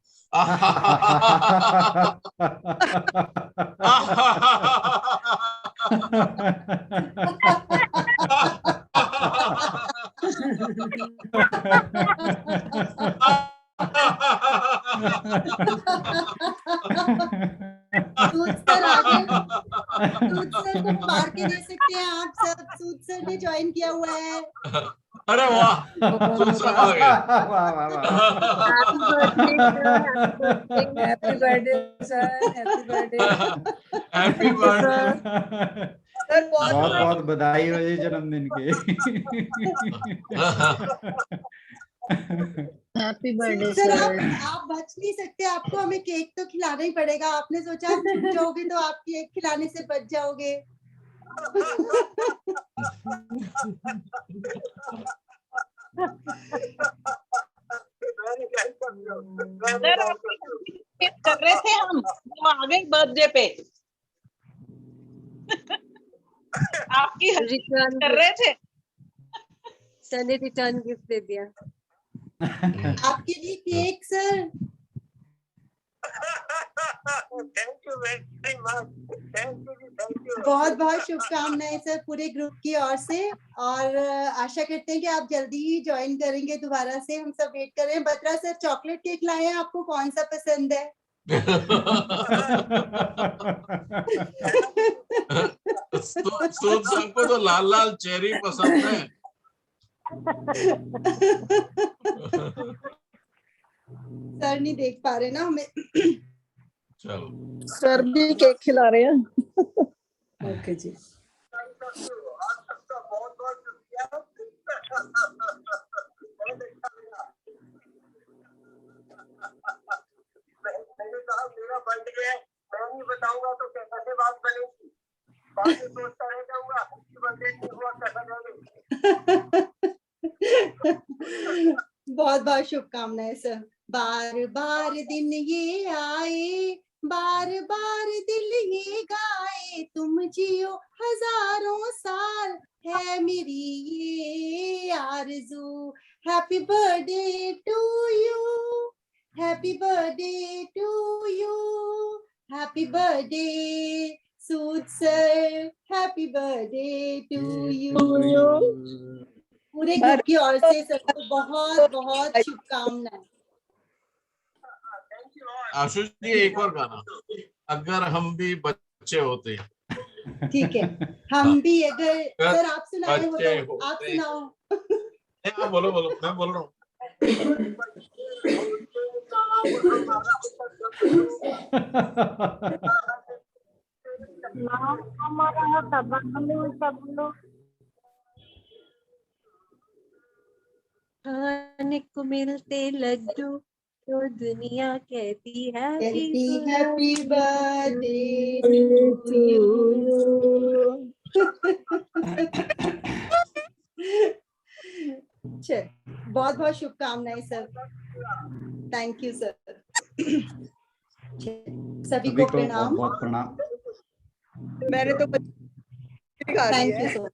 सूद सर आ गए। सूद सर को मार के दे सकते हैं आप सब। सूद सर ने ज्वाइन किया हुआ है। अरे वाह, सूद सर आ गए। Happy birthday sir, happy birthday. Happy birthday sir, बहुत बहुत बधाई हो जी जन्मदिन के। Happy birthday sir, sir. आप बच नहीं सकते, आपको हमें केक तो खिलाना ही पड़ेगा। आपने सोचा आप छूट जाओगे तो आप केक खिलाने से बच जाओगे। कर रहे थे हम, वो आ गई बर्थडे पे। आपकी रिटर्न कर रहे थे। सर ने रिटर्न गिफ्ट दे दिया। आपके लिए cake sir. Thank you very much. Thank you. बहुत बहुत शुभकामनाएं सर पूरे ग्रुप की ओर से, और आशा करते हैं कि आप जल्दी ही ज्वाइन करेंगे दोबारा से। हम सब वेट कर रहे हैं। बत्रा सर, चॉकलेट केक लाए हैं, आपको कौन सा पसंद है? सूद सबको तो लाल लाल चेरी पसंद है। सर नहीं देख पा रहे ना हमें। चलो, सर भी केक खिला रहे हैं। ओके जी। बहुत बहुत शुक्रिया। मैंने कहा मेरा बर्थडे है, मैं नहीं बताऊंगा तो कैसे बात बनेगी। बाद में सोचता रह जाऊंगा बर्थडे नहीं हुआ कैसा रहेगा। बहुत बहुत शुभकामनाएं सर। बार बार दिन ये आए, बार बार दिल ये गाए, तुम जियो हजारों साल, है मेरी ये आरज़ू। Happy birthday to you, happy birthday to you, happy birthday Sood sir, happy birthday to you. पूरे ग्रुप की ओर से सबको बहुत बहुत शुभकामनाएं। आशु जी, एक और गाना, अगर हम भी बच्चे होते। ठीक है, हम भी अगर सर आप सुनाए हो तो आप सुनाओ। आप बोलो बोलो, मैं बोल रहा हूँ। खाने को मिलते लड्डू, तो दुनिया कहती कहती है हैप्पी बर्थडे टू यू। बहुत बहुत शुभकामनाएं सर। Thank you sir. सभी को प्रणाम। बहुत प्रणाम। मैंने तो थैंक यू सर।